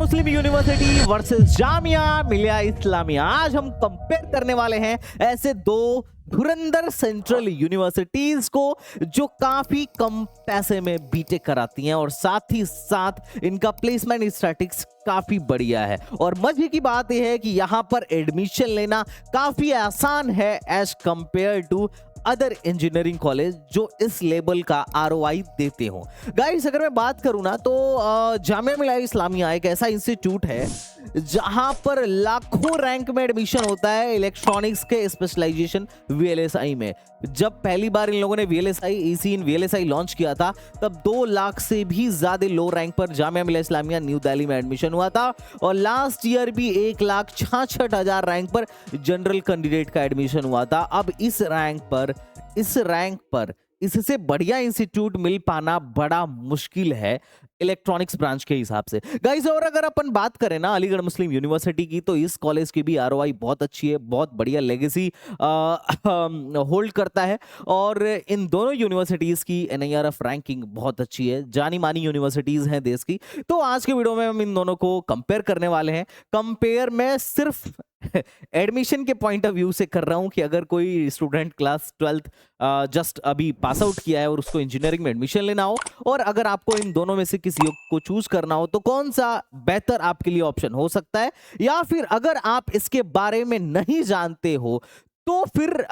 मुस्लिम university versus Jamia Millia Islamia. आज हम compare करने वाले हैं ऐसे दो धुरंधर सेंट्रल यूनिवर्सिटीज को जो काफी कम पैसे में बीटेक कराती हैं और साथ ही साथ इनका प्लेसमेंट स्टैटिस्टिक्स काफी बढ़िया है। और मजे की बात यह है कि यहाँ पर एडमिशन लेना काफी आसान है as compare to other engineering college जो इस लेवल का आरओआई देते हो। गाइस अगर मैं बात करूं ना तो जामिया मिलिया इस्लामिया एक ऐसा इंस्टीट्यूट है जहां पर लाखों रैंक में एडमिशन होता है इलेक्ट्रॉनिक्स के स्पेशलाइजेशन वीएलएसआई में। जब पहली बार इन लोगों ने वीएलएसआई ईसी इन वीएलएसआई लॉन्च किया था तब 2 लाख से भी ज्यादा लो रैंक पर जामिया मिलिया इस्लामिया न्यू दिल्ली में एडमिशन हुआ था और लास्ट ईयर भी 1,66,000 रैंक पर जनरल कैंडिडेट का एडमिशन हुआ था। अब इस रैंक पर इससे बढ़िया इंस्टीट्यूट मिल पाना बड़ा मुश्किल है इलेक्ट्रॉनिक्स ब्रांच के हिसाब से। गाइस और अगर अपन बात करें ना अलीगढ़ मुस्लिम यूनिवर्सिटी की तो इस कॉलेज की भी आरओआई बहुत अच्छी है, बहुत बढ़िया लेगेसी होल्ड करता है और इन दोनों यूनिवर्सिटीज की एनआईआरएफ रैंकिंग बहुत अच्छी है, जानी मानी यूनिवर्सिटीज हैं देश की। तो आज के वीडियो में हम इन दोनों को कंपेयर करने वाले हैं। कंपेयर में सिर्फ एडमिशन के पॉइंट ऑफ व्यू से कर रहा हूं कि अगर कोई स्टूडेंट क्लास 12th जस्ट अभी पास आउट किया है और उसको इंजीनियरिंग में एडमिशन लेना हो और अगर आपको इन दोनों में से किसी को चूज करना हो तो कौन सा बेहतर आपके लिए ऑप्शन हो सकता है, या फिर अगर आप इसके बारे में नहीं जानते हो तो फिर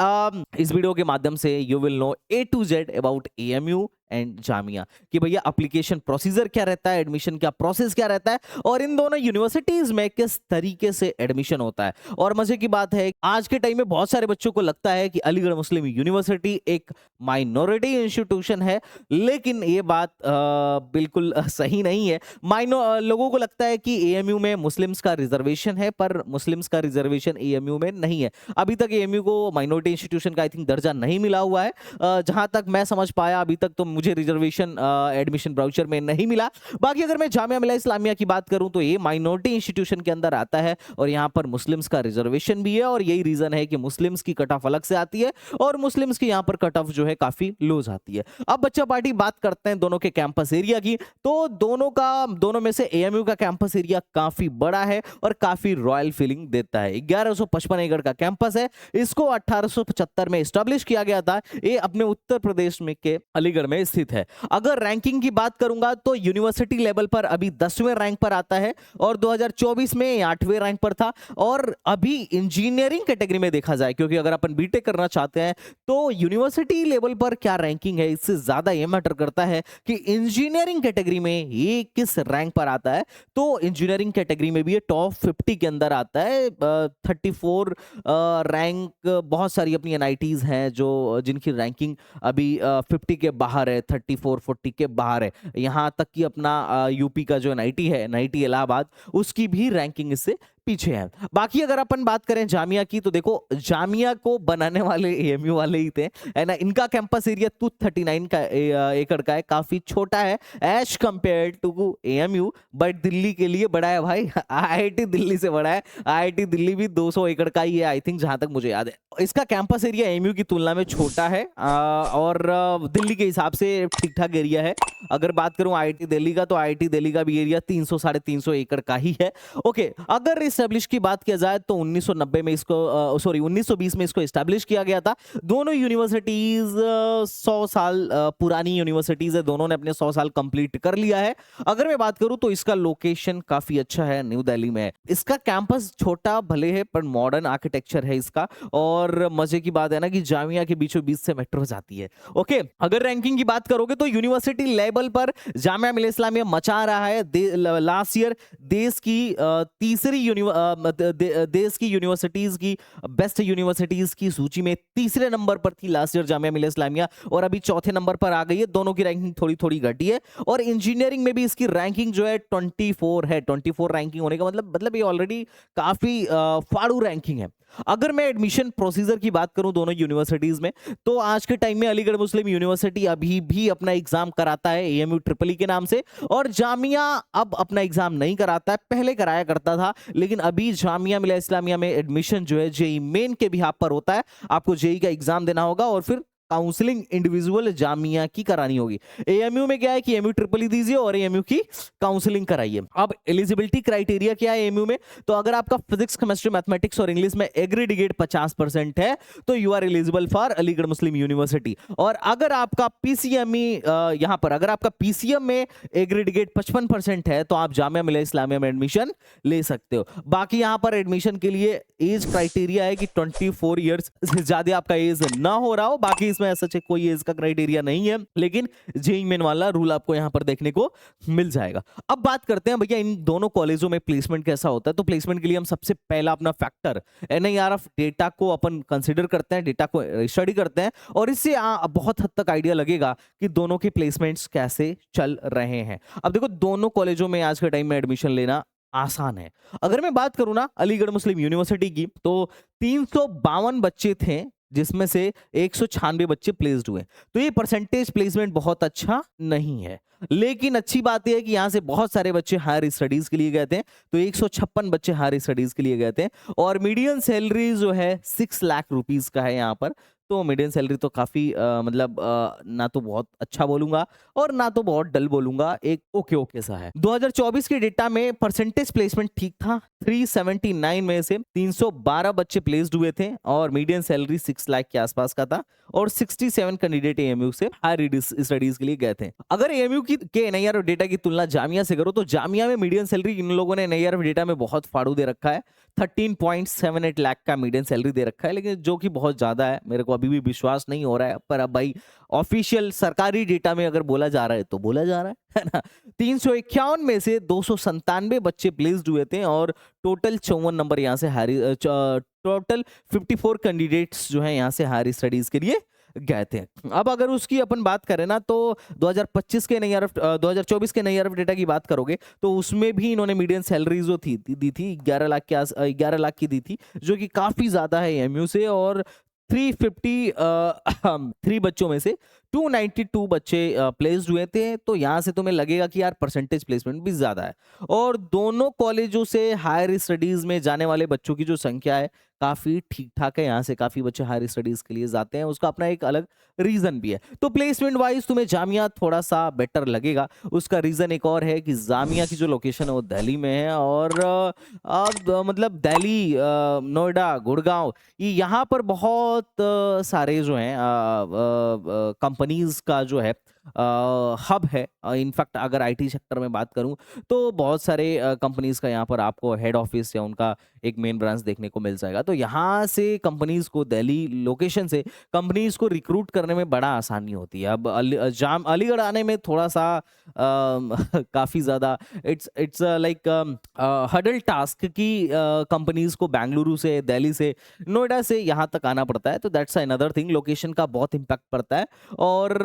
इस वीडियो के माध्यम से you will know A to Z about AMU and Jamia कि भैया एप्लीकेशन प्रोसीजर क्या रहता है, एडमिशन का प्रोसेस क्या रहता है और इन दोनों यूनिवर्सिटीज में किस तरीके से एडमिशन होता है। और मजे की बात है आज के टाइम में बहुत सारे बच्चों को लगता है कि अलीगढ़ मुस्लिम यूनिवर्सिटी एक माइनॉरिटी इंस्टीट्यूशन है, लेकिन ये बात बिल्कुल सही नहीं है। लोगों को लगता है कि एएमयू में मुस्लिम्स का रिजर्वेशन है पर मुस्लिम्स का रिजर्वेशन एएमयू में नहीं है। अभी तक एएमयू को माइनॉरिटी इंस्टीट्यूशन का आई थिंक दर्जा नहीं मिला हुआ है, जहां तक मैं समझ पाया अभी तक तो मुझे रिजर्वेशन एडमिशन ब्राउचर में नहीं मिला। बाकी अगर मैं जामिया मिलिया इस्लामिया की बात करूं तो ये माइनॉरिटी इंस्टीट्यूशन के अंदर आता है और यहां पर मुस्लिम्स का रिजर्वेशन भी है और यही रीजन है कि मुस्लिम्स की कट ऑफ अलग से आती है और मुस्लिम्स की यहां पर कट ऑफ जो है काफी लो जाती है। अब बच्चा पार्टी बात करते हैं दोनों के कैंपस एरिया की, तो दोनों में से एएमयू का कैंपस एरिया काफी बड़ा है और काफी रॉयल फीलिंग देता है। 1155 एकड़ का कैंपस है, इसको 1875 में एस्टैब्लिश किया गया था। ये अपने उत्तर प्रदेश में के अलीगढ़ में स्थित है। अगर रैंकिंग की बात करूंगा तो यूनिवर्सिटी लेवल पर अभी 10वें रैंक पर आता है और 2024 में 8वें रैंक पर था। और अभी इंजीनियरिंग कैटेगरी में देखा जाए, क्योंकि अगर अपन बीटेक करना चाहते हैं तो यूनिवर्सिटी लेवल पर क्या रैंकिंग है इससे ज्यादा यह मैटर करता है कि इंजीनियरिंग कैटेगरी में ये किस रैंक पर आता है। तो इंजीनियरिंग कैटेगरी में भी ये टॉप 50 के अंदर आता है। 34 रैंक, बहुत सारी अपनी एनआईटीज हैं जो जिनकी रैंकिंग अभी 50 के बाहर है, 34-40 के बाहर है। यहां तक कि अपना यूपी का जो एनआईटी है, एनआईटी इलाहाबाद, उसकी भी रैंकिंग इससे पीछे है। बाकी अगर अपन बात करें जामिया की तो देखो जामिया को बनाने वाले एएमयू वाले ही थे, है ना। इनका कैंपस एरिया 239 का एकड़ का है, काफी छोटा है as compare to AMU, but Delhi के लिए बड़ा है भाई। आईआईटी दिल्ली से बड़ा है, आईआईटी दिल्ली भी 200 एकड़ का ही है आई थिंक, जहां तक मुझे याद है। इसका कैंपस एरिया एएमयू की तुलना में छोटा है और दिल्ली के हिसाब से ठीक ठाक एरिया है। अगर बात करूं आईआईटी दिल्ली का तो आईआईटी दिल्ली का भी एरिया 300-350 एकड़ का ही है। ओके, अगर एस्टैब्लिश की बात किया जाए तो 1990 में इसको 1920 में इसको एस्टैब्लिश किया गया था। दोनों यूनिवर्सिटीज 100 साल पुरानी यूनिवर्सिटीज है, दोनों ने अपने 100 साल कंप्लीट कर लिया है। अगर मैं बात करूं तो इसका लोकेशन काफी अच्छा है, न्यू दिल्ली में है। इसका कैंपस छोटा भले है पर मॉडर्न आर्किटेक्चर है इसका, और मजे की बात है ना कि जामिया के बीचों बीच से मेट्रो जाती है। ओके, अगर रैंकिंग की बात करोगे तो यूनिवर्सिटी लेवल पर जामिया मिलिया इस्लामिया मचा रहा है। लास्ट ईयर देश की यूनिवर्सिटीज की बेस्ट यूनिवर्सिटीज की सूची में तीसरे नंबर पर थी लास्ट ईयर जामिया मिलिया इस्लामिया और अभी चौथे नंबर पर आ गई है। दोनों की रैंकिंग थोड़ी थोड़ी घटी है और इंजीनियरिंग में भी इसकी रैंकिंग जो है 24 है। 24 रैंकिंग होने का मतलब ये ऑलरेडी काफी फाड़ू रैंकिंग है। अगर मैं एडमिशन प्रोसीजर की बात करूं दोनों यूनिवर्सिटीज में तो आज के टाइम में अलीगढ़ मुस्लिम यूनिवर्सिटी अभी भी अपना एग्जाम कराता है एएमयू ट्रिपल ई के नाम से, और जामिया अब अपना एग्जाम नहीं कराता है, पहले कराया करता था। लेकिन अभी जामिया मिलिया इस्लामिया में एडमिशन जो है जेई मेन के बिहाफ पर होता है। आपको जेई का एग्जाम देना होगा और फिर काउंसलिंग इंडिविजुअल जामिया की करानी होगी। एएमयू में क्या है कि एमयू ट्रिपल ई दीजिए और एएमयू की काउंसलिंग कराइए। अब एलिजिबिलिटी क्राइटेरिया क्या है एएमयू में, तो अगर आपका फिजिक्स, केमिस्ट्री, मैथमेटिक्स और इंग्लिश में एग्रीडिगेट 50% है तो you are eligible for Aligarh Muslim University. और अगर आपका पीसीएमई यहां पर अगर आपका पीसीएम में एग्रीडिगेट 55% है तो आप जामिया मिलिया इस्लामिया में एडमिशन ले सकते हो। बाकी यहां पर एडमिशन के लिए एज क्राइटेरिया है कि 24 ईयर्स से ज्यादा आपका एज ना हो रहा हो। बाकी इसमें ऐसा कोई एज का क्राइटेरिया नहीं है, लेकिन जेईई मेन वाला रूल आपको यहां पर देखने को मिल जाएगा। अब बात करते हैं भैया इन दोनों कॉलेजों में प्लेसमेंट कैसा होता है। तो प्लेसमेंट के लिए हम सबसे पहला अपना फैक्टर एनआईआरएफ डेटा को अपन कंसीडर करते हैं, डेटा को स्टडी करते हैं और इससे बहुत हद तक आइडिया लगेगा कि दोनों के प्लेसमेंट्स कैसे चल रहे हैं। अब देखो दोनों कॉलेजों में आज के टाइम में एडमिशन लेना आसान है। अगर मैं बात करूं ना अलीगढ़ मुस्लिम यूनिवर्सिटी की, तो 352 बच्चे थे जिसमें से 196 बच्चे प्लेस्ड हुए। तो ये परसेंटेज प्लेसमेंट बहुत अच्छा नहीं है, लेकिन अच्छी बात यह है कि यहां से बहुत सारे बच्चे हायर स्टडीज के लिए गए थे। तो 156 बच्चे हायर स्टडीज के लिए गए थे और मीडियन सैलरी जो है 6 लाख रुपीस का है यहाँ पर। तो मीडियन सैलरी तो काफी ना तो बहुत अच्छा बोलूंगा और ना तो बहुत डल बोलूंगा, एक ओके ओके सा है। 2024 के डेटा में परसेंटेज प्लेसमेंट ठीक था। 379 में से 312 बच्चे प्लेस्ड हुए थे और मीडियन सैलरी 6 लाख के आसपास का था और 67 कैंडिडेट एएमयू से हायर स्टडीज के लिए गए थे। अगर एएमयू के एनआईआरएफ डेटा की तुलना जामिया से करो तो जामिया में मीडियन सैलरी इन लोगों ने एनआईआरएफ डेटा में बहुत फाड़ू दे रखा है। 13.78 लाख का मीडियन सैलरी दे रखा है, लेकिन जो कि बहुत ज्यादा है। मेरे को अभी भी विश्वास नहीं हो रहा है, पर अब भाई ऑफिशियल सरकारी डेटा में अगर बोला जा रहा है तो बोला जा रहा है ना। 351 में से 297 बच्चे प्लेस्ड हुए थे और टोटल 54 नंबर यहाँ से हायर टोटल 54 कैंडिडेट्स जो है यहाँ से हायर स्टडीज के लिए गए थे। अब अगर उसकी अपन बात करें ना तो 2025 के एनआईआरएफ 2024 के एनआईआरएफ डेटा की बात करोगे तो उसमें भी इन्होंने मीडियन सैलरी जो थी दी थी 11 लाख के 11 लाख की दी थी, जो कि काफी ज्यादा है एमयू से। और 353 बच्चों में से 292 बच्चे प्लेस्ड हुए थे। तो यहां से तुम्हें लगेगा कि यार परसेंटेज प्लेसमेंट भी ज्यादा है। और दोनों कॉलेजों से हायर स्टडीज में जाने वाले बच्चों की जो संख्या है काफी ठीक ठाक है। यहाँ से काफी बच्चे हायर स्टडीज के लिए जाते हैं, उसका अपना एक अलग रीजन भी है। तो प्लेसमेंट वाइज तुम्हें जामिया थोड़ा सा बेटर लगेगा। उसका रीजन एक और है कि जामिया की जो लोकेशन है वो दिल्ली में है और मतलब दिल्ली, नोएडा, गुड़गांव, यहाँ पर बहुत सारे जो हैं कंपनीज का जो है हब है। इनफैक्ट अगर आईटी सेक्टर में बात करूं तो बहुत सारे कंपनीज का यहाँ पर आपको हेड ऑफिस या उनका एक मेन ब्रांच देखने को मिल जाएगा। तो यहाँ से कंपनीज को, दिल्ली लोकेशन से कंपनीज को रिक्रूट करने में बड़ा आसानी होती है। अब अलीगढ़ आने में थोड़ा सा काफ़ी ज़्यादा इट्स लाइक हडल टास्क कि कंपनीज को बेंगलुरु से, दिल्ली से, नोएडा से यहाँ तक आना पड़ता है। तो दैट्स अनदर थिंग, लोकेशन का बहुत इम्पैक्ट पड़ता है। और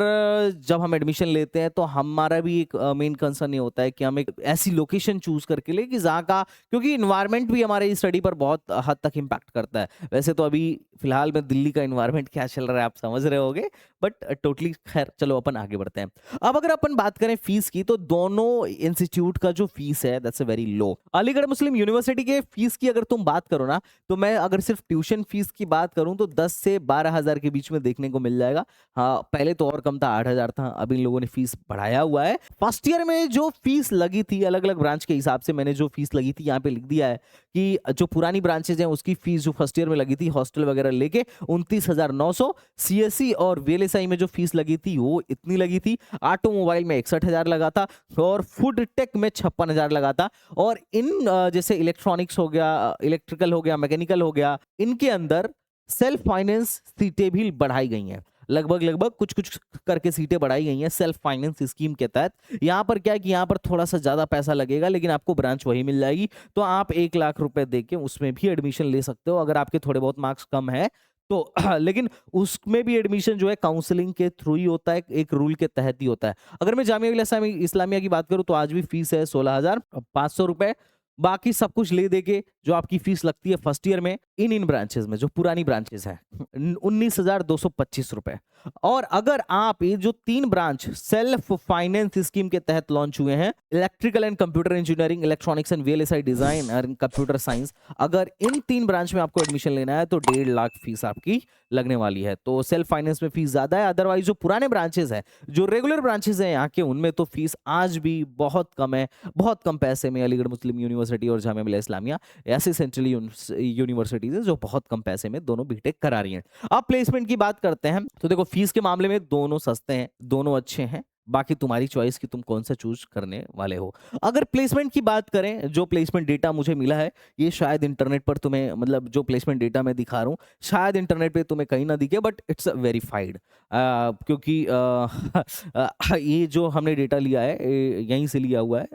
जब हम एडमिशन लेते हैं तो हमारा भी एक मेन कंसर्न ये होता है कि हम एक ऐसी लोकेशन चूज करके ले कि जहाँ का, क्योंकि इन्वायरमेंट भी हमारे स्टडी पर बहुत हद तक इम्पैक्ट करता है। वैसे तो अभी फिलहाल में दिल्ली का इन्वायरमेंट क्या चल रहा है आप समझ रहे होगे, बट टोटली खैर चलो अपन आगे बढ़ते हैं। अब अगर अपन बात करें फीस की तो दोनों इंस्टीट्यूट का जो फीस है that's a very low. Aligarh Muslim university के फीस की अगर तुम बात करो ना तो मैं अगर सिर्फ ट्यूशन फीस की बात करूं तो 10 से 12 हजार के बीच में देखने को मिल जाएगा। हाँ, पहले तो और कम था, 8,000 था, अभी इन लोगों ने फीस बढ़ाया हुआ है। फर्स्ट ईयर में जो फीस लगी थी अलग अलग ब्रांच के हिसाब से, मैंने जो फीस लगी थी यहाँ पे लिख दिया है कि जो पुरानी ब्रांचेज हैं उसकी फीस जो फर्स्ट ईयर में लगी थी हॉस्टल वगैरह लेके 29,900, सीएससी और वीएलएसआई में जो फीस लगी थी वो इतनी लगी थी। ऑटोमोबाइल में 61,000 लगा था और फूड टेक में 56,000 लगा था। और इन जैसे इलेक्ट्रॉनिक्स हो गया, इलेक्ट्रिकल हो गया, मैकेनिकल हो गया, इनके अंदर सेल्फ फाइनेंस सीटें भी बढ़ाई गई हैं। लगभग कुछ कुछ करके सीटें बढ़ाई गई हैं सेल्फ फाइनेंस स्कीम के तहत। यहाँ पर क्या है कि यहाँ पर थोड़ा सा ज्यादा पैसा लगेगा लेकिन आपको ब्रांच वही मिल जाएगी। तो आप 1 लाख रुपए देके उसमें भी एडमिशन ले सकते हो अगर आपके थोड़े बहुत मार्क्स कम है तो। लेकिन उसमें भी एडमिशन जो है काउंसलिंग के थ्रू ही होता है, एक रूल के तहत ही होता है। अगर मैं जामिया इस्लामिया की बात करूं तो आज भी फीस है 16,500 रुपए। बाकी सब कुछ ले देके जो आपकी फीस लगती है फर्स्ट ईयर में इन ब्रांचेस में जो पुरानी ब्रांचेस हैं 19,225 रुपए। और अगर आप ये जो 3 ब्रांच सेल्फ फाइनेंस स्कीम के तहत लॉन्च हुए हैं, electrical and computer engineering, electronics and VLSI design और कंप्यूटर साइंस, अगर इन 3 ब्रांच में आपको एडमिशन लेना है तो 1.5 लाख फीस आपकी लगने वाली है। तो सेल्फ फाइनेंस में फीस ज्यादा है, अदरवाइज जो पुराने ब्रांचेस हैं, जो रेगुलर ब्रांचेस हैं यहाँ के, उनमें तो फीस आज भी बहुत कम है, बहुत कम पैसे में अलीगढ़ मुस्लिम यूनिवर्सिटी और जामिया मिलिया इस्लामिया ऐसे सेंट्रल यूनिवर्सिटीज हैं जो बहुत कम पैसे में दोनों बीटेक करा रही हैं। अब प्लेसमेंट की बात करते हैं तो देखो फीस के मामले में दोनों सस्ते हैं, दोनों अच्छे हैं, बाकी तुम्हारी चॉइस कि तुम कौन सा चूज करने वाले हो। अगर प्लेसमेंट की बात करें, जो प्लेसमेंट डेटा मुझे मिला है, ये शायद इंटरनेट पर तुम्हें, मतलब जो प्लेसमेंट डेटा मैं दिखा रहा हूँ शायद इंटरनेट पे तुम्हें कहीं ना दिखे, बट इट्स वेरीफाइड, क्योंकि ये जो हमने डेटा लिया है यहीं से लिया हुआ है।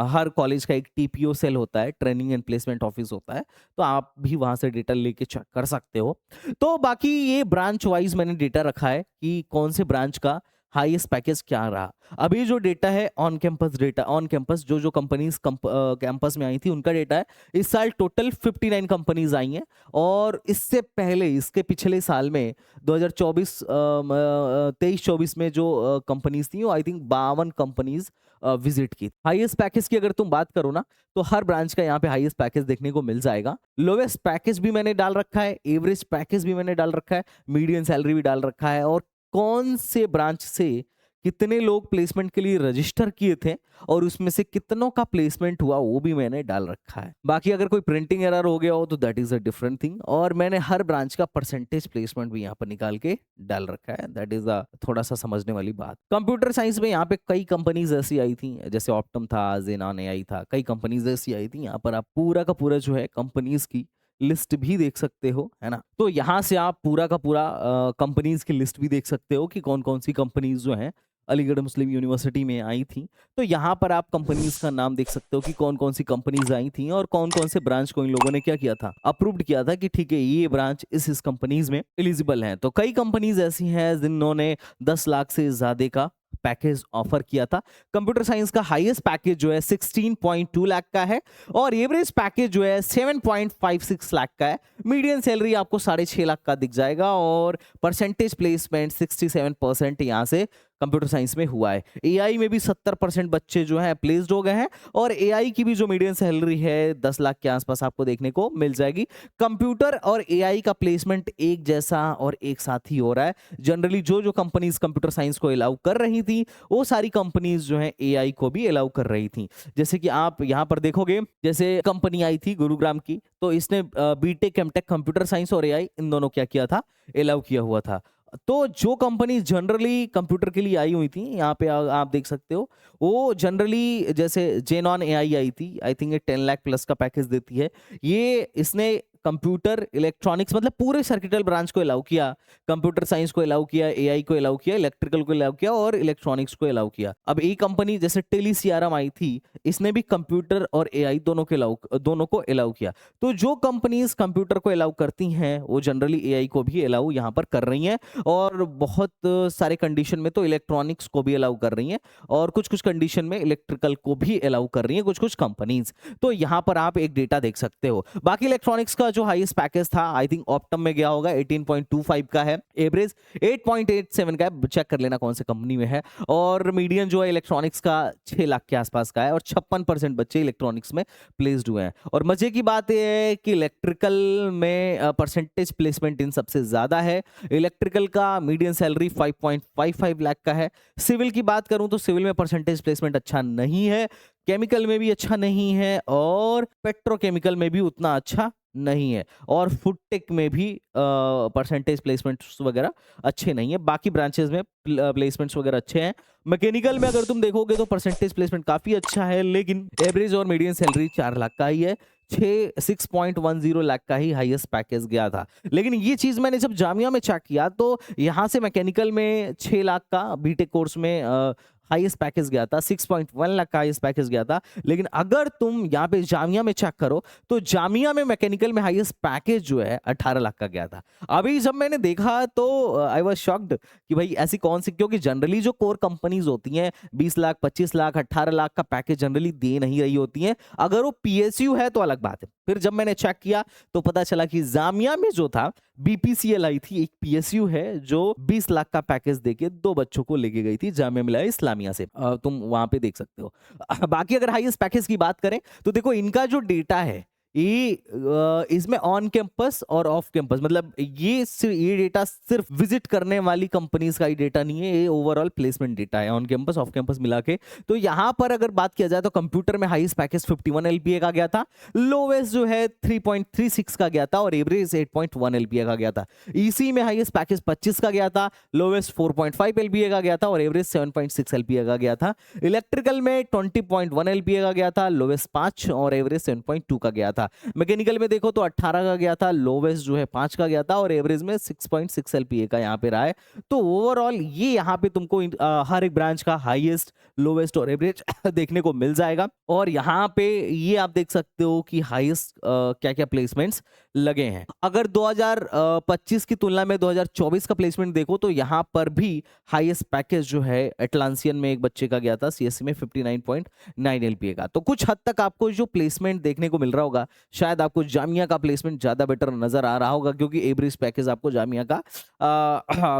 हर कॉलेज का एक टीपीओ सेल होता है, ट्रेनिंग एंड प्लेसमेंट ऑफिस होता है, तो आप भी वहां से डेटा लेके चेक कर सकते हो। तो बाकी ये ब्रांच वाइज मैंने डेटा रखा है कि कौन से ब्रांच का हाईएस्ट पैकेज क्या रहा। अभी जो डेटा है on campus data, on campus जो कंपनीज कैंपस में आई थी उनका डेटा है। इस साल टोटल 59 कंपनीज आई हैं, और इससे पहले इसके पिछले साल में 2023-24 में जो कंपनीज थी वो आई थिंक 52 कंपनीज विजिट की। हाईएस्ट पैकेज की अगर तुम बात करो ना, तो हर ब्रांच का यहाँ पे हाईएस्ट पैकेज देखने को मिल जाएगा। लोवेस्ट पैकेज भी मैंने डाल रखा है, एवरेज पैकेज भी मैंने डाल रखा है, मीडियन सैलरी भी डाल रखा है, और कौन से ब्रांच से कितने लोग प्लेसमेंट के लिए रजिस्टर किए थे और उसमें से कितनों का प्लेसमेंट हुआ वो भी मैंने डाल रखा है। बाकी अगर कोई प्रिंटिंग एरर हो गया हो तो that is a different thing, और मैंने हर ब्रांच का परसेंटेज प्लेसमेंट भी यहाँ पर निकाल के डाल रखा है। दैट इज अ थोड़ा सा समझने वाली बात। कंप्यूटर साइंस में यहाँ पे कई कंपनीज ऐसी आई थी, जैसे ऑप्टम था, जेनॉन एआई था, कई कंपनीज ऐसी आई थी। यहाँ पर आप पूरा का पूरा जो है कंपनीज की लिस्ट भी देख सकते हो, है ना। तो यहाँ से आप पूरा का पूरा कंपनीज की लिस्ट भी देख सकते हो कि कौन कौन सी कंपनीज जो हैं अलीगढ़ मुस्लिम यूनिवर्सिटी में आई थी। तो यहाँ पर आप कंपनीज का नाम देख सकते हो कि कौन कौन सी कंपनीज आई थी और कौन कौन से ब्रांच को इन लोगों ने क्या किया था, अप्रूव्ड किया था कि ठीक है ये ब्रांच इस कंपनीज में एलिजिबल है। तो कई कंपनीज ऐसी हैं जिन्होंने 10 लाख से ज्यादा का पैकेज ऑफर किया था। कंप्यूटर साइंस का हाईएस्ट पैकेज जो है 16.2 लाख का है, और एवरेज पैकेज जो है 7.56 लाख का है। मीडियन सैलरी आपको 6.5 लाख का दिख जाएगा, और परसेंटेज प्लेसमेंट 67% यहाँ से कंप्यूटर साइंस में हुआ है। एआई में भी 70% बच्चे जो हैं प्लेस्ड हो गए हैं, और एआई की भी जो मीडियन सैलरी है 10 लाख के आसपास आपको देखने को मिल जाएगी। कंप्यूटर और एआई का प्लेसमेंट एक जैसा और एक साथ ही हो रहा है। जनरली जो कंपनीज कंप्यूटर साइंस को अलाउ कर रही थी वो सारी कंपनीज जो है एआई को भी अलाउ कर रही थी। जैसे कि आप यहाँ पर देखोगे, जैसे कंपनी आई थी गुरुग्राम की, तो इसने बीटेक एमटेक कंप्यूटर साइंस और एआई इन दोनों क्या किया था, अलाउ किया हुआ था। तो जो कंपनी जनरली कंप्यूटर के लिए आई हुई थी, यहाँ पे आप देख सकते हो, वो जनरली जैसे जेनॉन एआई आई थी, आई थिंक ये 10 लाख प्लस का पैकेज देती है। ये इसने कंप्यूटर इलेक्ट्रॉनिक्स मतलब पूरे सर्किटल ब्रांच को अलाउ किया, कंप्यूटर साइंस को अलाउ किया, एआई को अलाउ किया, इलेक्ट्रिकल को अलाउ किया और इलेक्ट्रॉनिक्स को अलाउ किया। अब एक कंपनी जैसे टेली सीआरएम आई थी, इसने भी कंप्यूटर और एआई दोनों को अलाउ किया। तो जो कंपनीज कंप्यूटर को अलाउ करती हैं वो जनरली एआई को भी अलाउ यहाँ पर कर रही हैं, और बहुत सारे कंडीशन में तो इलेक्ट्रॉनिक्स को भी अलाउ कर रही हैं, और कुछ कुछ कंडीशन में इलेक्ट्रिकल को भी अलाउ कर रही हैं कुछ कुछ कंपनीज। तो यहाँ पर आप एक डेटा देख सकते हो। बाकी इलेक्ट्रॉनिक्स का जो हाईएस्ट पैकेज था आई थिंक ऑप्टम में गया होगा, 18.25 का है, एवरेज 8.87 का है, चेक कर लेना कौन से कंपनी में है। और मीडियन जो है इलेक्ट्रॉनिक्स का 6 लाख के आसपास का है, और 56% बच्चे इलेक्ट्रॉनिक्स में प्लेस्ड हुए हैं। और मजे की बात यह है कि इलेक्ट्रिकल में परसेंटेज प्लेसमेंट इन सबसे ज्यादा है। इलेक्ट्रिकल का मीडियन सैलरी 5.55 लाख का है। सिविल की बात करूं तो सिविल में परसेंटेज प्लेसमेंट अच्छा नहीं है, केमिकल में भी अच्छा नहीं है, और पेट्रोकेमिकल में भी उतना अच्छा नहीं है, और फूड टेक में भी परसेंटेज प्लेसमेंट्स वगैरह अच्छे नहीं है। बाकी ब्रांचेस में प्लेसमेंट्स वगैरह अच्छे हैं। मैकेनिकल में अगर तुम देखोगे तो परसेंटेज प्लेसमेंट काफी अच्छा है, लेकिन एवरेज और मीडियन सैलरी 4 लाख का ही है। 6.10 लाख का ही हाईएस्ट पैकेज गया था। लेकिन ये चीज मैंने जब जामिया में चेक किया तो यहाँ से मैकेनिकल में 6 लाख का बीटेक कोर्स में हाईएस्ट पैकेज गया था, 6.1 लाख का हाईएस्ट पैकेज गया था। लेकिन अगर तुम यहाँ पे जामिया में चेक करो तो जामिया में मैकेनिकल में हाईएस्ट पैकेज जो है 18 लाख का गया था। अभी जब मैंने देखा तो आई वाज शॉक्ड कि भाई ऐसी कौन सी, क्योंकि जनरली जो कोर कंपनीज होती हैं 20 लाख, 25 लाख, 18 लाख का पैकेज जनरली दे नहीं रही होती हैं। अगर वो पीएसयू है तो अलग बात है। फिर जब मैंने चेक किया तो पता चला कि जामिया में जो था बीपीसीएल आई थी, एक पीएसयू है जो 20 लाख का पैकेज देके 2 बच्चों को लेके गई थी जामिया मिलिया इस्लामिया से। तुम वहां पे देख सकते हो। बाकी अगर हाईएस्ट पैकेज की बात करें तो देखो इनका जो डेटा है ये इसमें ऑन कैंपस और ऑफ कैंपस, मतलब ये डेटा सिर्फ विजिट करने वाली कंपनीज का ही डेटा नहीं है, ये ओवरऑल प्लेसमेंट डेटा है ऑन कैंपस ऑफ कैंपस मिला के। तो यहां पर अगर बात किया जाए तो कंप्यूटर में हाईएस्ट पैकेज 51 एलपीए का गया था, लोवेस्ट जो है 3.36 का गया था और एवरेज 8.1 एलपीए का गया था। ईसी में हाईएस्ट पैकेज 25 का गया था, लोवेस्ट 4.5 एलपीए का गया था और एवरेज 7.6 एलपीए का गया था। इलेक्ट्रिकल में 20.1 एलपीए का गया था, लोवेस्ट 5 और एवरेज 7.2 का गया था। मैकेनिकल में देखो तो 18 का गया था, लोवेस्ट जो है 5 का गया था और एवरेज में 6.6 एलपीए का यहाँ पे रहा है। तो ओवरऑल ये यहाँ पे तुमको हर एक ब्रांच का हाईएस्ट, लोवेस्ट और एवरेज देखने को मिल जाएगा। और यहाँ पे ये आप देख सकते हो कि हाईएस्ट क्या क्या प्लेसमेंट्स लगे हैं। अगर 2025 की तुलना में 2024 का प्लेसमेंट देखो तो यहाँ पर भी हाईएस्ट पैकेज जो है एटलांसियन में एक बच्चे का गया था सीएससी में 59.9 एलपीए का। तो कुछ हद तक आपको जो प्लेसमेंट देखने को मिल रहा होगा, शायद आपको जामिया का प्लेसमेंट ज्यादा बेटर नजर आ रहा होगा क्योंकि एवरेज पैकेज आपको जामिया का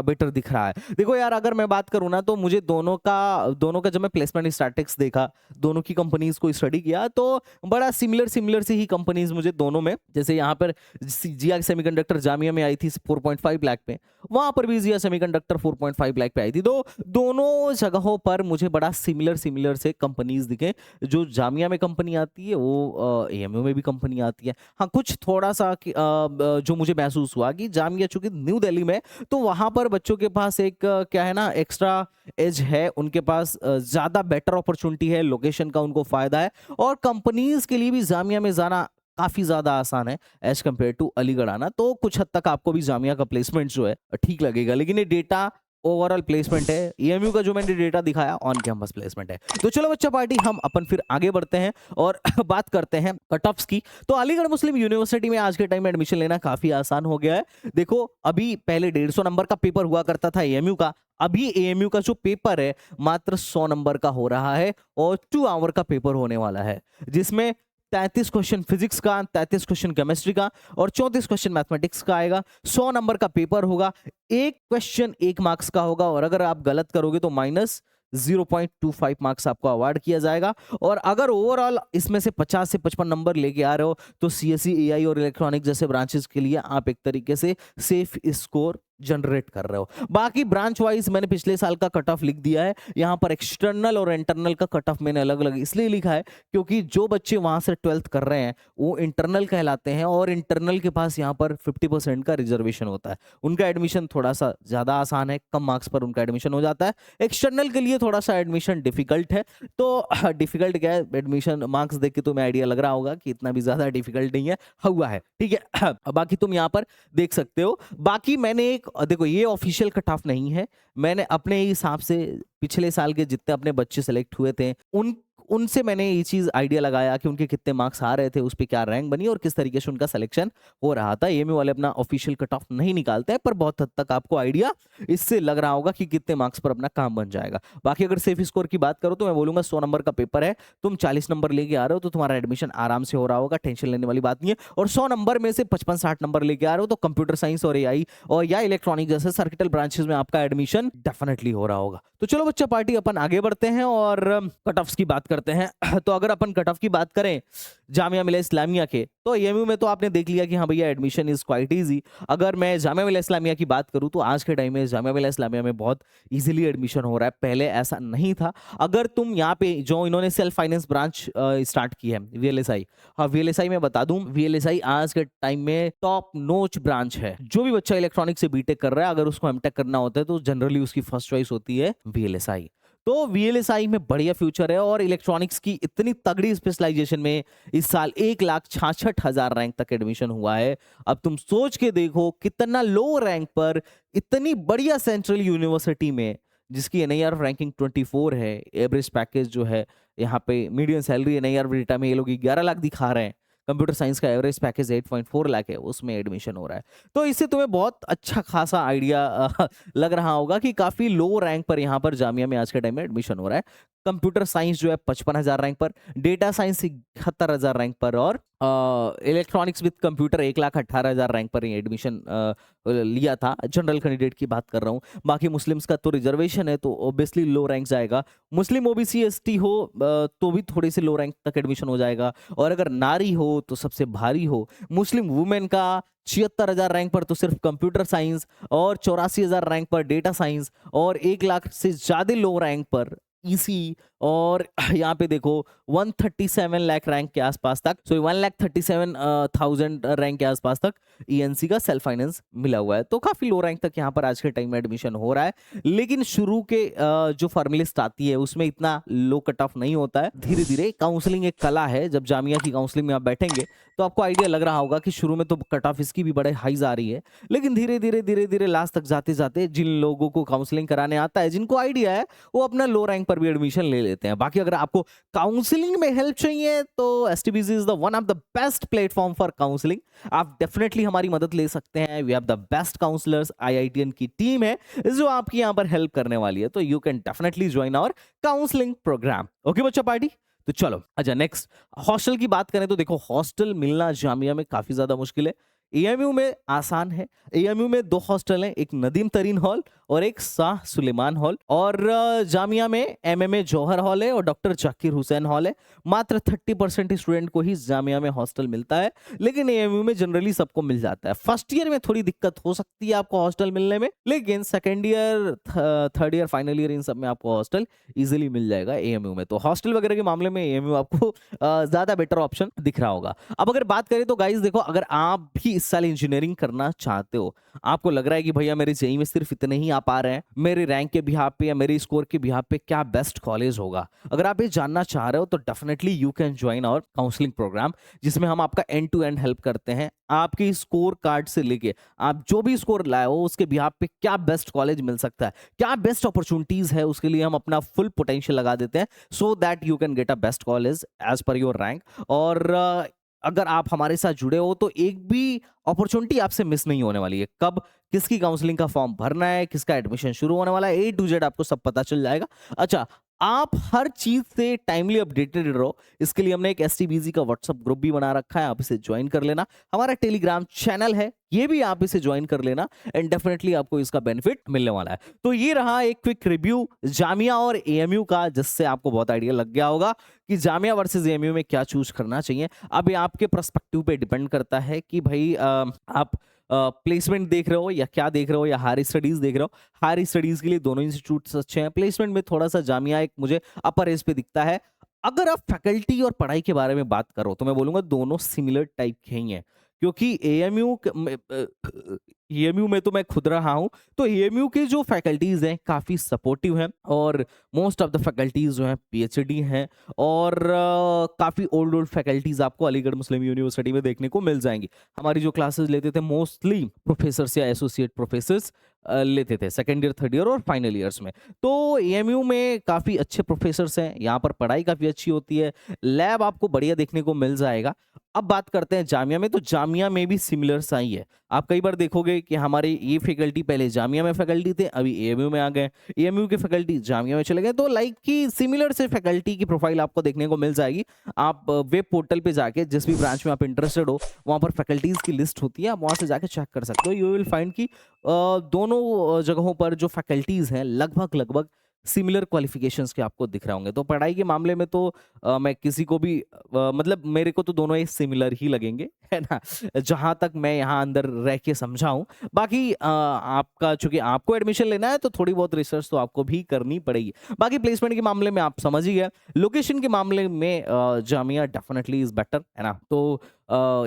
बेटर दिख रहा है। देखो यार, अगर मैं बात करूं ना तो मुझे दोनों का जब मैं प्लेसमेंट स्टैटिस्टिक्स देखा, दोनों की कंपनीज को स्टडी किया तो बड़ा सिमिलर सी ही कंपनीज मुझे दोनों में, जैसे यहाँ पर जिया सेमीकंडक्टर जामिया में आई थी 4.5 लाख पे, वहां पर भी जिया सेमीकंडक्टर 4.5 लाख पे आई थी। तो दोनों जगहों पर मुझे बड़ा सिमिलर से कंपनीज दिखे। जो जामिया में कंपनी आती है वो एएमयू में भी कंपनी आती है। हाँ, कुछ थोड़ा सा जो मुझे महसूस हुआ कि जामिया चूंकि न्यू दिल्ली में, तो वहां पर बच्चों के पास एक क्या है ना, एक्स्ट्रा एज है, उनके पास ज्यादा बेटर अपॉर्चुनिटी है, लोकेशन का उनको फायदा है और कंपनीज के लिए भी जामिया में जाना काफी ज्यादा आसान है एज कम्पेयर टू अलीगढ़ आना। तो कुछ हद तक आपको भी जामिया का प्लेसमेंट जो है ठीक लगेगा, लेकिन ये डेटा ओवरऑल प्लेसमेंट है। एएमयू का जो मैंने डेटा दिखाया ऑन कैंपस प्लेसमेंट है। तो चलो बच्चा पार्टी, हम अपन फिर आगे बढ़ते हैं और बात करते हैं कट ऑफ्स की। तो अलीगढ़ मुस्लिम यूनिवर्सिटी में आज के टाइम में एडमिशन लेना काफी आसान हो गया है। देखो, अभी पहले 150 नंबर का पेपर हुआ करता था एएमयू का, अभी एएमयू का जो पेपर है मात्र 100 नंबर का हो रहा है और 2 आवर का पेपर होने वाला है, जिसमें 33 क्वेश्चन फिजिक्स का, 33 क्वेश्चन केमिस्ट्री का और 34 क्वेश्चन मैथमेटिक्स का आएगा। 100 नंबर का पेपर होगा, एक क्वेश्चन 1 मार्क्स का होगा और अगर आप गलत करोगे तो -0.25 मार्क्स आपको अवार्ड किया जाएगा। और अगर ओवरऑल इसमें से 50 से 55 नंबर लेके आ रहे हो तो सीएससी, एआई और इलेक्ट्रॉनिक जैसे ब्रांचेस के लिए आप एक तरीके से सेफ स्कोर जनरेट कर रहे हो। बाकी ब्रांच वाइज मैंने पिछले साल का कट ऑफ लिख दिया है। यहाँ पर एक्सटर्नल और इंटरनल का कट ऑफ मैंने अलग अलग इसलिए लिखा है क्योंकि जो बच्चे वहां से 12th कर रहे हैं वो इंटरनल कहलाते हैं और इंटरनल के पास यहाँ पर 50% का रिजर्वेशन होता है। उनका एडमिशन थोड़ा सा ज्यादा आसान है, कम मार्क्स पर उनका एडमिशन हो जाता है। एक्सटर्नल के लिए थोड़ा सा एडमिशन डिफिकल्ट है। तो डिफिकल्ट क्या है, एडमिशन मार्क्स देख के तुम्हें आइडिया लग रहा होगा कि इतना भी ज्यादा डिफिकल्ट नहीं है, हुआ है, ठीक है। बाकी तुम यहाँ पर देख सकते हो। बाकी मैंने एक देखो, ये ऑफिशियल कट ऑफ नहीं है, मैंने अपने हिसाब से पिछले साल के जितने अपने बच्चे सेलेक्ट हुए थे उनसे मैंने ये चीज आइडिया लगाया कि उनके कितने मार्क्स आ रहे थे, उस पर क्या रैंक बनी और किस तरीके से उनका सिलेक्शन हो रहा था। एएमयू वाले अपना ऑफिशियल कट ऑफ नहीं निकालते हैं, पर बहुत हद तक आपको आइडिया इससे लग रहा होगा कि कितने मार्क्स पर अपना काम बन जाएगा। बाकी अगर सेफ स्कोर की बात करो तो मैं बोलूंगा 100 नंबर का पेपर है, तुम 40 नंबर लेके आ रहे हो तो तुम्हारा एडमिशन आराम से हो रहा होगा, टेंशन लेने वाली बात नहीं है। और 100 नंबर में से 55-60 नंबर लेके आ रहे हो तो कंप्यूटर साइंस और एआई और या इलेक्ट्रॉनिक जैसे सर्किटल ब्रांचेस में आपका एडमिशन डेफिनेटली हो रहा होगा। तो चलो बच्चा पार्टी, अपन आगे बढ़ते हैं और कट ऑफ्स की बात करते हैं। तो अगर अपन कट ऑफ की बात करें जामिया मिलिया इस्लामिया के, तो एएमयू में तो आपने देख लिया कि हाँ भैया एडमिशन इज क्वाइट इजी। अगर मैं जामिया मिलिया इस्लामिया की बात करूं तो आज के टाइम में जामिया मिलिया इस्लामिया में बहुत इजीली एडमिशन हो रहा है, पहले ऐसा नहीं था। अगर तुम यहाँ पे जो इन्होंने सेल्फ फाइनेंस ब्रांच स्टार्ट की है वीएलएसआई, हाँ वीएलएसआई में बता दूं, वीएलएसआई आज के टाइम में टॉप नोच ब्रांच है। जो भी बच्चा इलेक्ट्रॉनिक से बीटेक कर रहा है, अगर उसको एमटेक करना होता है तो जनरली उसकी फर्स्ट चॉइस होती है वीएलएसआई। तो वीएलएसआई में बढ़िया फ्यूचर है और इलेक्ट्रॉनिक्स की इतनी तगड़ी स्पेशलाइजेशन में इस साल 1,66,000 रैंक तक एडमिशन हुआ है। अब तुम सोच के देखो कितना लो रैंक पर इतनी बढ़िया सेंट्रल यूनिवर्सिटी में जिसकी एनआईआर रैंकिंग 24 है, एवरेज पैकेज जो है यहाँ पे मीडियम सैलरी एनआईआर डेटा में ये लोग 11 लाख दिखा रहे हैं। कंप्यूटर साइंस का एवरेज पैकेज 8.4 लाख है, उसमें एडमिशन हो रहा है। तो इससे तुम्हें बहुत अच्छा खासा आइडिया लग रहा होगा कि काफी लो रैंक पर यहाँ पर जामिया में आज के टाइम में एडमिशन हो रहा है। कंप्यूटर साइंस जो है 55,000 रैंक पर, डेटा साइंस 71,000 रैंक पर, और इलेक्ट्रॉनिक्स विद कंप्यूटर 1,18,000 रैंक पर एडमिशन लिया था। जनरल कैंडिडेट की बात कर रहा हूँ। बाकी मुस्लिम्स का तो रिजर्वेशन है, तो ऑब्वियसली लो रैंक जाएगा। मुस्लिम ओबीसी एसटी हो तो भी थोड़ी सी लो रैंक तक एडमिशन हो जाएगा। और अगर नारी हो तो सबसे भारी हो, मुस्लिम वुमेन का 76,000 रैंक पर तो सिर्फ कंप्यूटर साइंस, और 84,000 रैंक पर डेटा साइंस, और 1 लाख से ज्यादा लो रैंक पर ईसी, और यहाँ पे देखो 137 लाख रैंक के आसपास तक, सो 1,37,000 रैंक के आसपास तक ईएनसी का सेल्फ फाइनेंस मिला हुआ है। तो काफी लो रैंक तक यहाँ पर आज के टाइम में एडमिशन हो रहा है। लेकिन शुरू के जो फॉर्मलिस्ट आती है उसमें इतना लो कट ऑफ नहीं होता है। धीरे धीरे काउंसलिंग एक कला है। जब जामिया की काउंसलिंग में आप बैठेंगे तो आपको आइडिया लग रहा होगा कि शुरू में तो कट ऑफ इसकी भी बड़े हाईज आ रही है, लेकिन धीरे धीरे लास्ट तक जाते जाते जिन लोगों को काउंसलिंग कराने आता है, जिनको आइडिया है, वो अपना लो रैंक पर भी एडमिशन ले लेते हैं। बाकी अगर आपको काउंसलिंग में हेल्प चाहिए तो STBC is the one of the best platform for counselling. आप डेफिनेटली हमारी मदद ले सकते हैं। We have the best counsellors, IITian की टीम है जो आपकी यहाँ पर हेल्प करने वाली है। तो you can definitely join our counselling programme. Okay बच्चा पार्टी, तो चलो अच्छा नेक्स्ट हॉस्टल की बात करें तो देखो हॉस्टल मिलना जामिया में काफी ज्यादा मुश्किल है। एएमयू में आसान है। एएमयू में 2 हॉस्टल हैं, एक नदीम तरीन हॉल और एक शाह सुलेमान हॉल, और जामिया में एमएमए जौहर हॉल है और डॉक्टर जाकिर हुसैन हॉल है। मात्र 30% स्टूडेंट को ही जामिया में हॉस्टल मिलता है, लेकिन एएमयू में जनरली सबको मिल जाता है। फर्स्ट ईयर में थोड़ी दिक्कत हो सकती है आपको हॉस्टल मिलने में, लेकिन second year, third year, final year, इन सब में आपको हॉस्टल इजिली मिल जाएगा एएमयू में। तो हॉस्टल वगैरह के मामले में एएमयू आपको ज्यादा बेटर ऑप्शन दिख रहा होगा। अब अगर बात करें तो गाइस देखो, अगर आप भी इस साल इंजीनियरिंग करना चाहते हो, आपको लग रहा है कि भैया मेरे जेईई में सिर्फ इतने ही आ पा रहे हैं, मेरे रैंक के बिहाफ पे या मेरे स्कोर के बिहाफ पे क्या बेस्ट कॉलेज होगा, अगर आप ये जानना चाह रहे हो तो definitely you can join our counselling programme, जिसमें हम आपका एंड टू एंड हेल्प करते हैं। आपके स्कोर कार्ड से लेके आप जो भी स्कोर लाए हो उसके बिहाफ पे क्या बेस्ट कॉलेज मिल सकता है, क्या बेस्ट अपॉर्चुनिटीज है, उसके लिए हम अपना फुल पोटेंशियल लगा देते हैं, so that you can get a best college as per your rank. और अगर आप हमारे साथ जुड़े हो तो एक भी अपॉर्चुनिटी आपसे मिस नहीं होने वाली है। कब किसकी काउंसलिंग का फॉर्म भरना है, किसका एडमिशन शुरू होने वाला है, A to Z आपको सब पता चल जाएगा। अच्छा, आप हर चीज से टाइमली अपडेटेड रहो, इसके लिए हमने एक एसटीबीजी का व्हाट्सएप ग्रुप भी बना रखा है, आप इसे ज्वाइन कर लेना। हमारा टेलीग्राम चैनल है, ये भी आप इसे ज्वाइन कर लेना, एंड डेफिनेटली आपको इसका बेनिफिट मिलने वाला है। तो ये रहा एक क्विक रिव्यू जामिया और एएमयू का, जिससे आपको बहुत आइडिया लग गया होगा कि जामिया वर्सेस एएमयू में क्या चूज करना चाहिए। अब ये आपके पर्सपेक्टिव पे डिपेंड करता है कि भाई आप प्लेसमेंट देख रहे हो या क्या देख रहे हो, या हायर स्टडीज देख रहे हो। हायर स्टडीज के लिए दोनों इंस्टीट्यूट्स अच्छे हैं, प्लेसमेंट में थोड़ा सा जामिया एक मुझे अपर एज पे दिखता है। अगर आप फैकल्टी और पढ़ाई के बारे में बात करो तो मैं बोलूंगा दोनों सिमिलर टाइप के ही हैं, क्योंकि एएमयू में तो मैं खुद रहा हूं, तो एएमयू के जो फैकल्टीज हैं काफी सपोर्टिव हैं, और मोस्ट ऑफ द फैकल्टीज जो हैं पीएचडी हैं, और काफी ओल्ड फैकल्टीज आपको अलीगढ़ मुस्लिम यूनिवर्सिटी में देखने को मिल जाएंगी। हमारी जो क्लासेस लेते थे मोस्टली प्रोफेसर्स या एसोसिएट प्रोफेसर्स लेते थे सेकेंड ईयर, थर्ड ईयर और फाइनल ईयर्स में। तो एएमयू में काफी अच्छे प्रोफेसर्स हैं, यहाँ पर पढ़ाई काफी अच्छी होती है, लैब आपको बढ़िया देखने को मिल जाएगा। अब बात करते हैं जामिया में, तो जामिया में भी सिमिलर सा ही है। आप कई बार देखोगे कि हमारे ये फैकल्टी पहले जामिया में फैकल्टी थे, अभी एएमयू में आ गए, एएमयू के फैकल्टी जामिया में चले गए, तो लाइक कि सिमिलर से फैकल्टी की प्रोफाइल आपको देखने को मिल जाएगी। आप वेब पोर्टल पे जाके जिस भी ब्रांच में आप इंटरेस्टेड हो, वहां पर फैकल्टीज की लिस्ट होती है, आप वहां से जाके चेक कर सकते हो। यू विल फाइंड कि दोनों जगहों पर जो फैकल्टीज हैं लगभग सिमिलर क्वालिफिकेशंस के आपको दिख रहे होंगे। तो पढ़ाई के मामले में तो मैं किसी को भी मतलब मेरे को तो दोनों ही सिमिलर ही लगेंगे, है ना, जहां तक मैं यहाँ अंदर रह के समझाऊं। बाकी आपका चूंकि आपको एडमिशन लेना है तो थोड़ी बहुत रिसर्च तो आपको भी करनी पड़ेगी। बाकी प्लेसमेंट के मामले में आप समझ ही गए, लोकेशन के मामले में जामिया डेफिनेटली इज बेटर, है ना। तो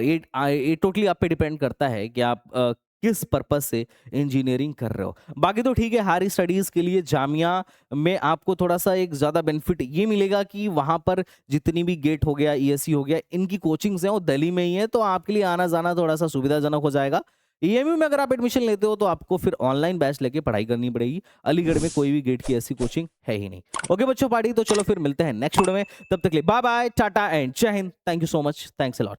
ये टोटली आप पे डिपेंड करता है कि आप किस पर्पस से इंजीनियरिंग कर रहे हो। बाकी तो ठीक है, हायर स्टडीज के लिए जामिया में आपको थोड़ा सा एक ज्यादा बेनिफिट ये मिलेगा कि वहां पर जितनी भी गेट हो गया, ईएससी हो गया, इनकी कोचिंग्स हैं वो दिल्ली में ही है, तो आपके लिए आना जाना थोड़ा सा सुविधाजनक हो जाएगा। ईएमयू में अगर आप एडमिशन लेते हो तो आपको फिर ऑनलाइन बैच लेके पढ़ाई करनी पड़ेगी। अलीगढ़ में कोई भी गेट की ऐसी कोचिंग है ही नहीं। ओके बच्चों पार्टी, तो चलो फिर मिलते हैं नेक्स्ट वीडियो में। तब तक के लिए बाय बाय, टाटा एंड जय Hind. Thank you so much, thanks a lot.